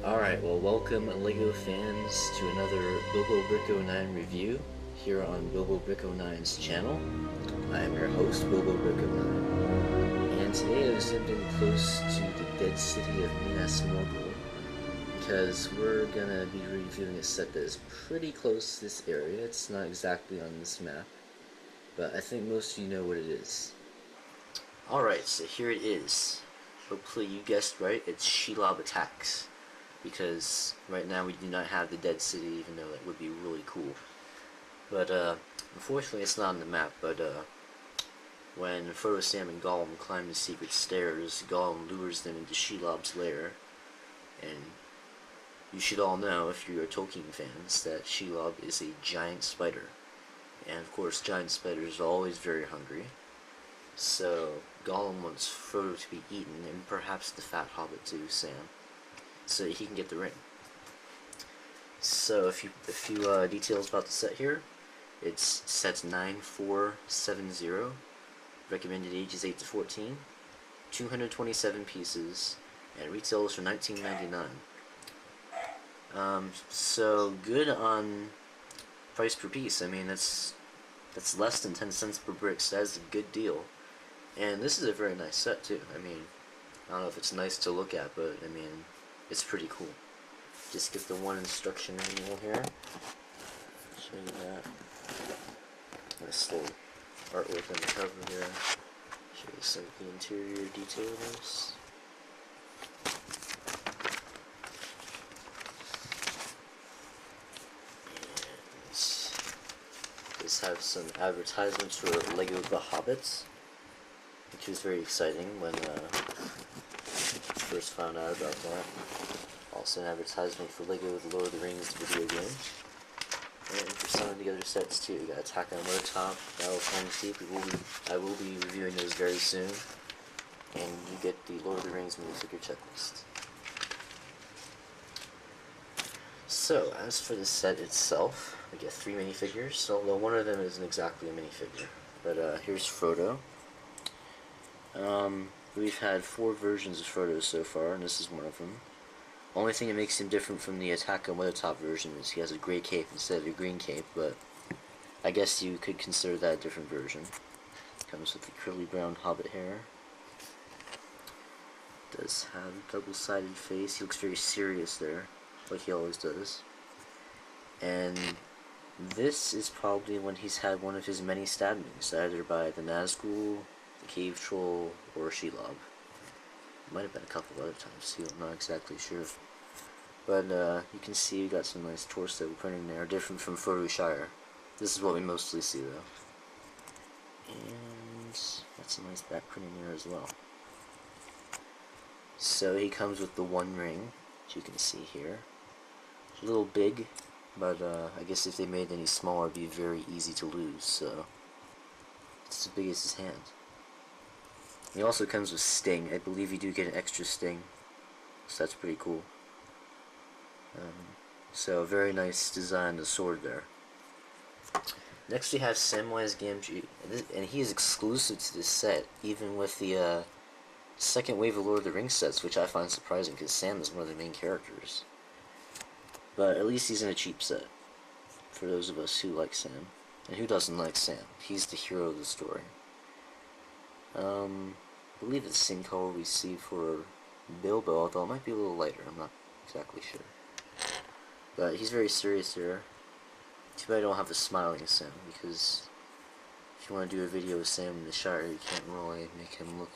Alright, well, welcome LEGO fans to another Bobo Brick 09 review here on Bobo Brick 09's channel. I am your host, Bobo Brick 09, and today I've zoomed in close to the dead city of Minas Morgul because we're gonna be reviewing a set that is pretty close to this area. It's not exactly on this map, but I think most of you know what it is. Alright, so here it is. Hopefully you guessed right, it's Shelob Attacks. Because right now we do not have the dead city, even though that would be really cool. But unfortunately it's not on the map, but when Frodo, Sam, and Gollum climb the secret stairs, Gollum lures them into Shelob's lair. And you should all know, if you are Tolkien fans, that Shelob is a giant spider. And of course giant spiders are always very hungry. So Gollum wants Frodo to be eaten, and perhaps the fat hobbit too, Sam, so he can get the ring. So a few details about the set here. It's set 9470. Recommended age is 8 to 14. 227 pieces, and retails for $19.99. So good on price per piece. I mean, that's less than 10 cents per brick, so that's a good deal. And this is a very nice set too. I mean, I don't know if it's nice to look at, but I mean, it's pretty cool. Just get the one instruction manual here. Show you that. Nice little artwork on the cover here. Show you some of the interior details. And just have some advertisements for LEGO The Hobbits, which was very exciting when first found out about that. Also an advertisement for LEGO The Lord of the Rings video game. And for some of the other sets too. You got Attack on Top, Battle of Helm's Deep. I will be reviewing those very soon. And you get the Lord of the Rings minifigure checklist. So, as for the set itself, we get 3 minifigures, although one of them isn't exactly a minifigure. But here's Frodo. We've had 4 versions of Frodo so far, and this is one of them. Only thing that makes him different from the Attack on Top version is he has a gray cape instead of a green cape, but I guess you could consider that a different version. Comes with the curly brown hobbit hair. Does have a double-sided face. He looks very serious there, like he always does. And this is probably when he's had one of his many stabbings, either by the Nazgul, the Cave Troll, or Shelob. Might have been a couple other times too, I'm not exactly sure. But you can see we got some nice torso printing there, different from Frodo Shire. This is what we mostly see though. And got some nice back printing there as well. So he comes with the one ring, which you can see here. It's a little big, but I guess if they made it any smaller it'd be very easy to lose, so it's as big as his hand. He also comes with Sting. I believe you do get an extra Sting, so that's pretty cool. So very nice design on the sword there. Next we have Samwise Gamgee, and he is exclusive to this set, even with the second wave of Lord of the Rings sets, which I find surprising because Sam is one of the main characters. But at least he's in a cheap set, for those of us who like Sam. And who doesn't like Sam? He's the hero of the story. I believe it's the same color we see for Bilbo, although it might be a little lighter, I'm not exactly sure. But he's very serious here. Too bad I don't have the smiling Sam, because if you want to do a video of Sam in the Shire, you can't really make him look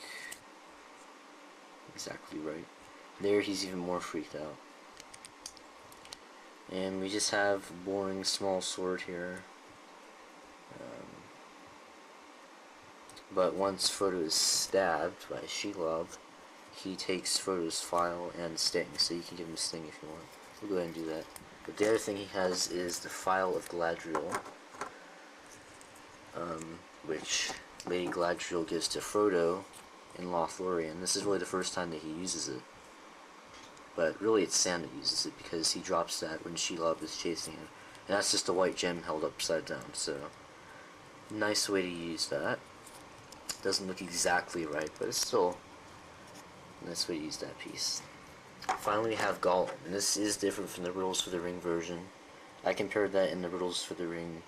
exactly right. There he's even more freaked out. And we just have a boring small sword here. But once Frodo is stabbed by Shelob, he takes Frodo's file and Sting, so you can give him a Sting if you want. We'll go ahead and do that. But the other thing he has is the File of Galadriel, which Lady Galadriel gives to Frodo in Lothlorien. This is really the first time that he uses it. But really it's Sam that uses it, because he drops that when Shelob is chasing him. And that's just a white gem held upside down, so nice way to use that. Doesn't look exactly right, but it's still a nice way to use that piece. Finally, we have Gollum, and this is different from the Riddles for the Ring version. I compared that in the Riddles for the Ring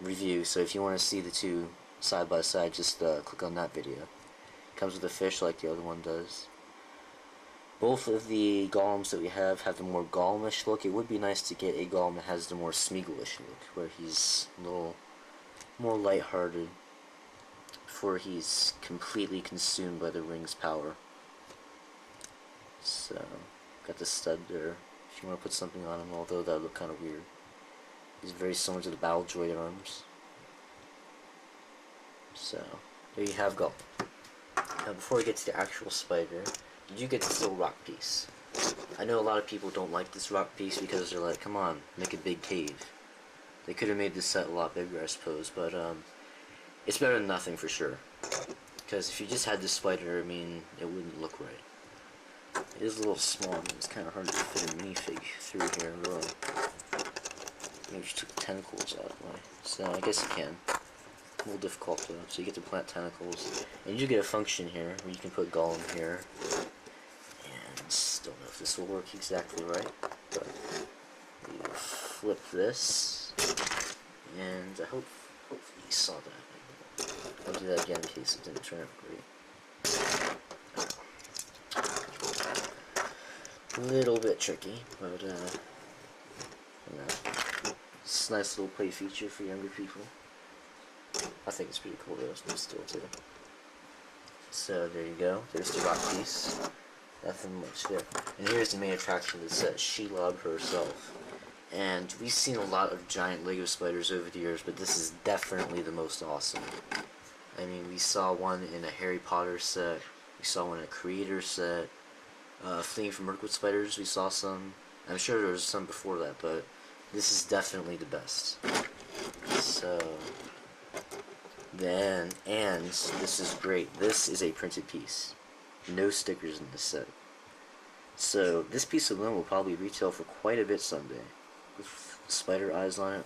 review, so if you want to see the two side by side, just click on that video. It comes with a fish like the other one does. Both of the Golems that we have the more Golemish look. It would be nice to get a Golem that has the more Smeagolish look, where he's a little more lighthearted before he's completely consumed by the ring's power. So, got the stud there if you want to put something on him, although that would look kind of weird. He's very similar to the Battle Droid arms. So, there you have Gollum. Now, before we get to the actual spider, you do get this little rock piece. I know a lot of people don't like this rock piece because they're like, come on, make a big cave. They could have made this set a lot bigger, I suppose, but it's better than nothing for sure. Because if you just had this spider, I mean, it wouldn't look right. It is a little small, and it's kind of hard to fit a minifig through here. Maybe just took the tentacles out of the way. So I guess you can. A little difficult though. So you get to plant tentacles, and you do get a function here where you can put Gollum here. And don't know if this will work exactly right, but you flip this, and I hope you saw that. I'll do that again in case it didn't turn out great. A little bit tricky, but you know, it's a nice little play feature for younger people. I think it's pretty cool though, still too. So there you go. There's the rock piece. Nothing much there. And here's the main attraction of the set, Shelob herself. And we've seen a lot of giant Lego spiders over the years, but this is definitely the most awesome. I mean, we saw one in a Harry Potter set. We saw one in a Creator set. Fleeing from Mirkwood Spiders, we saw some. I'm sure there was some before that, but this is definitely the best. So, then, and this is great. This is a printed piece. No stickers in this set. So, this piece alone will probably retail for quite a bit someday. With spider eyes on it.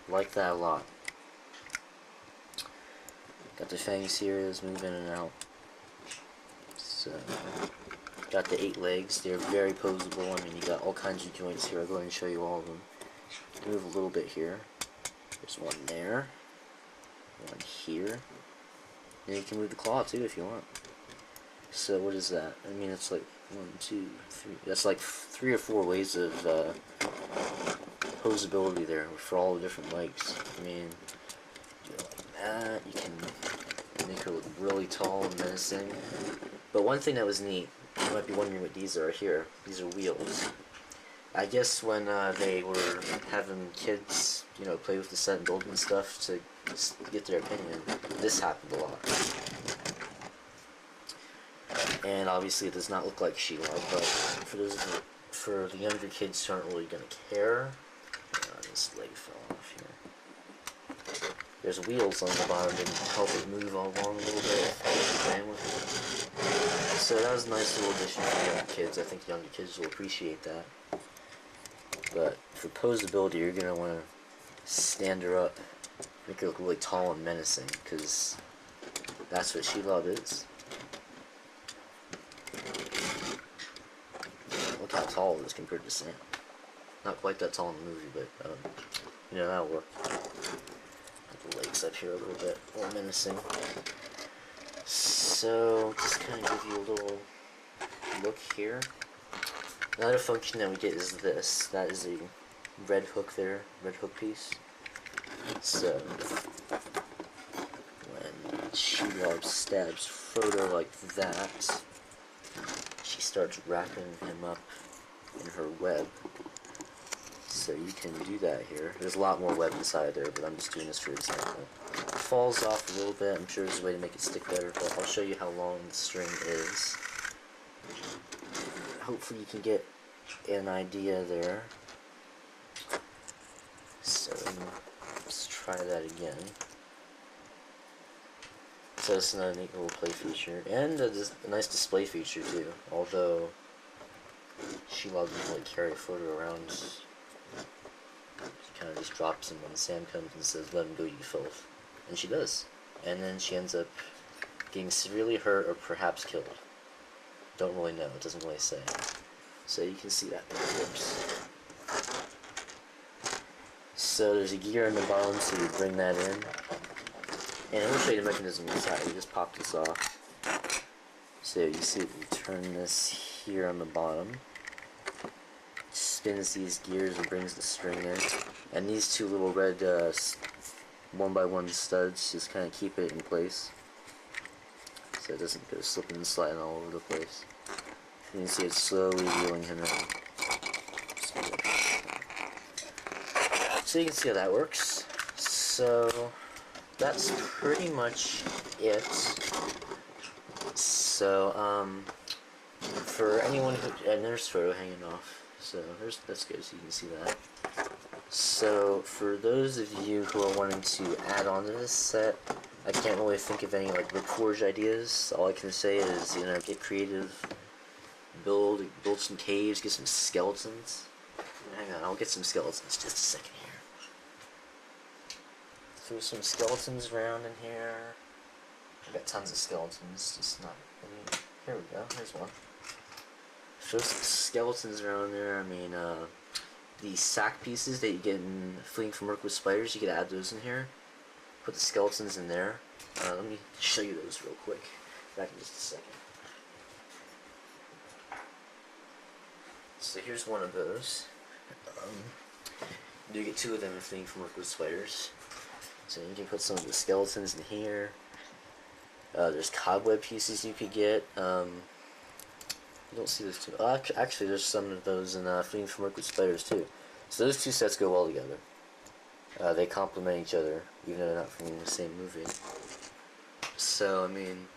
Like that a lot. Got the fangs here, let's move in and out. So, got the 8 legs, they're very posable. I mean, you got all kinds of joints here. I'll go ahead and show you all of them. Move a little bit here. There's one there. One here. And you can move the claw too if you want. So what is that? I mean, it's like 1, 2, 3. That's like 3 or 4 ways of posability there for all the different legs. I mean, do it like that. You can make her look really tall and menacing. But one thing that was neat, you might be wondering what these are here. These are wheels. I guess when they were having kids, you know, play with the set and build and stuff to get their opinion, this happened a lot. And obviously it does not look like Shelob, but for the younger kids who aren't really going to care, this leg fell off here. There's wheels on the bottom to help it move along a little bit while playing with it. So that was a nice little addition for the younger kids. I think the younger kids will appreciate that. But for posability, you're going to want to stand her up, make her look really tall and menacing, because that's what Shelob is. Look how tall it is compared to Sam. Not quite that tall in the movie, but, you know, that'll work. Put the legs up here a little bit, more menacing. So, just kind of give you a little look here. Another function that we get is this. That is a red hook there, red hook piece. So, when Shelob stabs Frodo like that, she starts wrapping him up in her web. So you can do that here. There's a lot more web inside there, but I'm just doing this for example. It falls off a little bit. I'm sure there's a way to make it stick better, but I'll show you how long the string is. Hopefully you can get an idea there. So let's try that again. So it's another neat little play feature, and a nice display feature too. Although Shelob doesn't really carry a photo around, she kind of just drops him when Sam comes and says, "Let him go, you filth," and she does. And then she ends up getting severely hurt or perhaps killed. Don't really know, it doesn't really say. So you can see that it works. So there's a gear on the bottom, so you bring that in. And I will show you the mechanism inside. You just pop this off. So you see if you turn this here on the bottom. Spins these gears and brings the string in. And these two little red 1x1 studs just kind of keep it in place. So it doesn't go slipping and sliding all over the place. You can see it slowly reeling him in. So you can see how that works. So that's pretty much it. So for anyone who, and there's photo hanging off. So that's good. So you can see that. So for those of you who are wanting to add on to this set, I can't really think of any like Brickforge ideas. All I can say is, you know, get creative, build some caves, get some skeletons. Hang on, I'll get some skeletons just a second here. Throw some skeletons around in here. I've got tons of skeletons, just not any. Here we go, here's one. Throw some skeletons around there. I mean, the sack pieces that you get in Fleeing from Work with Spiders, you could add those in here. Put the skeletons in there. Let me show you those real quick. Back in just a second. So here's one of those. You get two of them in Fleeing from Work with Spiders. So you can put some of the skeletons in here. There's cobweb pieces you could get. You don't see those two. Actually, there's some of those in Fleeing from Work with Spiders too. So those two sets go well together. They complement each other, even though they're not from the same movie. So, I mean,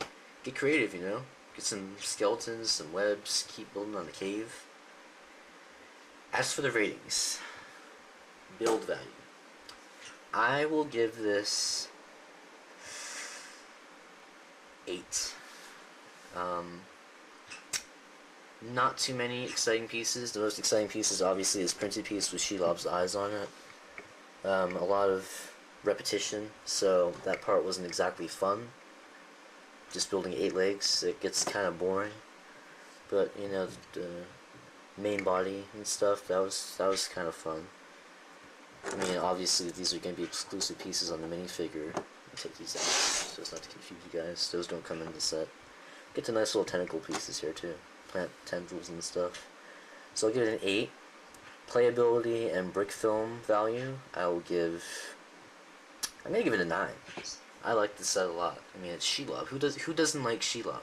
get creative, you know? Get some skeletons, some webs, keep building on the cave. As for the ratings, build value, I will give this 8. Not too many exciting pieces. The most exciting piece obviously is printed piece with Shelob's eyes on it. A lot of repetition, so that part wasn't exactly fun. Just building 8 legs, it gets kind of boring. But you know, the main body and stuff, that was kind of fun. I mean, obviously these are going to be exclusive pieces on the minifigure. Take these out so as not to confuse you guys. Those don't come in the set. Get the nice little tentacle pieces here too, plant tendrils and stuff. So I'll give it an 8. Playability and brick film value, I'm gonna give it a 9. I like this set a lot. I mean, it's Shelob. Who doesn't like Shelob?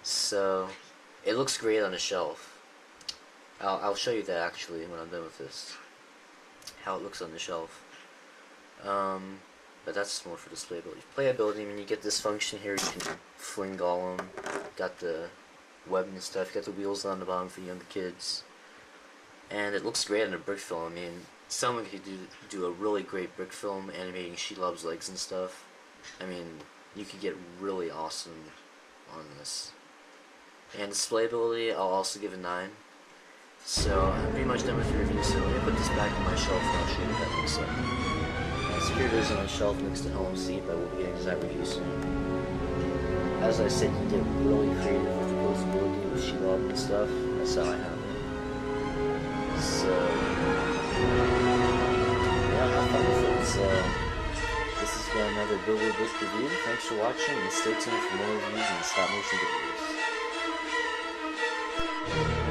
So it looks great on a shelf. I'll show you that actually when I'm done with this. How it looks on the shelf. But that's more for displayability. Playability, I mean, you get this function here. You can fling Golem. Got the web and stuff. You got the wheels on the bottom for younger kids. And it looks great on a brick film. I mean, someone could do a really great brick film animating Shelob's legs and stuff. I mean, you could get really awesome on this. And displayability, I'll also give a 9. So I'm pretty much done with the review, so I'm going to put this back on my shelf and I'll show you what that looks like. So here it is on my shelf next to Helm Seat, but we'll be getting to that review soon. As I said, you get really creative with the posability with Shelob and stuff. That's how I have it. So, yeah, have fun with it. So, this has been another Bilbo Brick review. Thanks for watching, and stay tuned for more reviews and stop motion videos.